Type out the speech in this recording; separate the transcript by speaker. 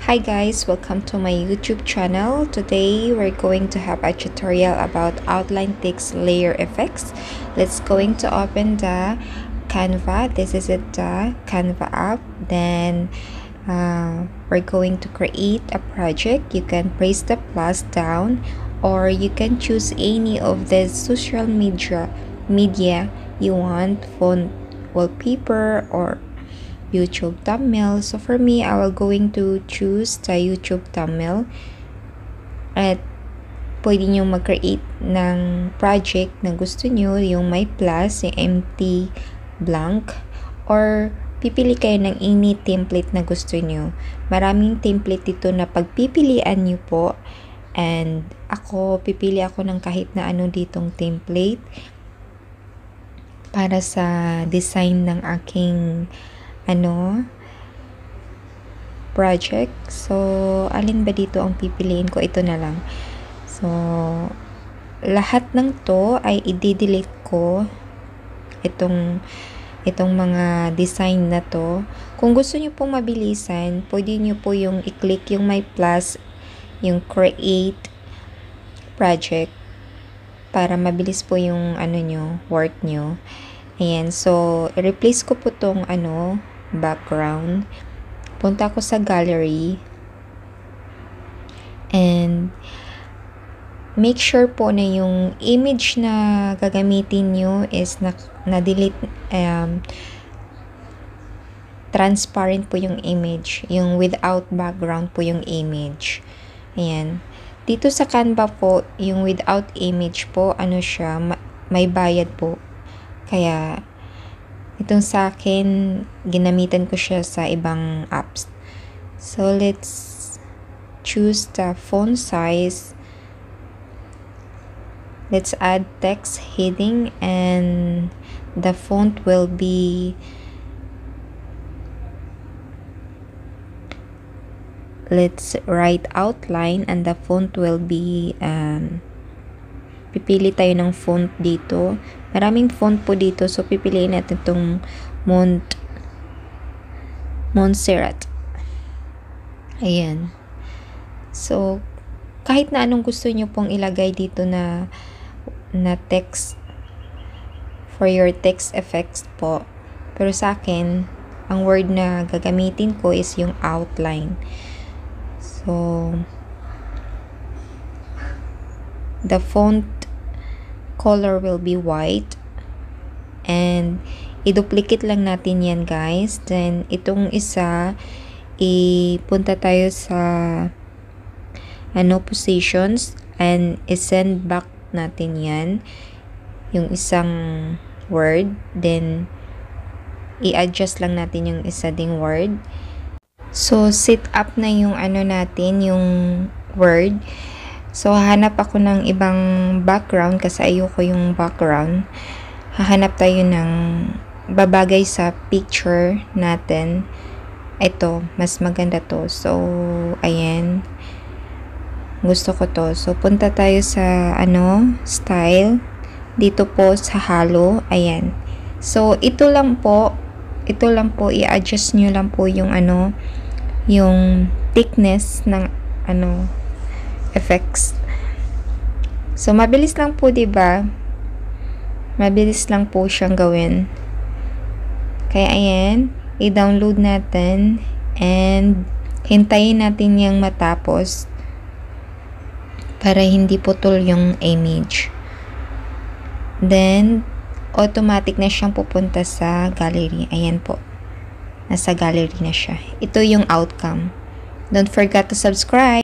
Speaker 1: Hi guys, welcome to my YouTube channel. Today we're going to have a tutorial about outline text layer effects. Let's going to open the Canva. This is it, the Canva app. Then we're going to create a project. You can press the plus down, or you can choose any of the social media you want, font, wallpaper, or YouTube thumbnail. So for me, I will going to choose the YouTube thumbnail. At pwede nyo mag-create ng project na gusto nyo, yung may plus, yung empty, blank, or pipili kayo ng any template na gusto nyo. Maraming template dito na pagpipilian nyo po. And pipili ako ng kahit na ano ditong template para sa design ng aking project. So, alin ba dito ang pipiliin ko? Ito na lang. So, lahat ng to ay i-delete ko. Itong mga design na to. Kung gusto nyo pong mabilisan, pwede nyo po yung i-click yung may plus, yung create project, para mabilis po yung work nyo. Ayan. So, i-replace ko po tong background. Punta ako sa gallery. And make sure po na yung image na gagamitin nyo is na-delete, transparent po yung image. Yung without background po yung image. Ayan. Dito sa Canva po, yung without image po, siya, may bayad po. Kaya, itong sa akin, ginamitan ko siya sa ibang apps. So, let's choose the font size. Let's add text heading, and the font will be let's write outline, and the font will be pipili tayo ng font dito. Maraming font po dito, so pipiliin natin itong Montserrat. Ayan. So, kahit na anong gusto nyo pong ilagay dito na text for your text effects po. Pero sa akin, ang word na gagamitin ko is yung outline. So, the font color will be white, and i-duplicate lang natin yan, guys. Then itong isa, ipunta tayo sa positions, and i-send back natin yan yung isang word. Then i-adjust lang natin yung isa ding word. So set up na yung natin, yung word. So, hahanap ako ng ibang background kasi ayoko yung background. Hahanap tayo ng babagay sa picture natin. Ito, mas maganda to. So, ayan. Gusto ko to. So, punta tayo sa, style. Dito po sa halo. Ayan. So, ito lang po, i-adjust nyo lang po yung, yung thickness ng, effects. So, mabilis lang po, diba? Mabilis lang po siyang gawin. Kaya, ayan, i-download natin, and hintayin natin yung matapos para hindi putol yung image. Then, automatic na siyang pupunta sa gallery. Ayan po. Nasa gallery na siya. Ito yung outcome. Don't forget to subscribe.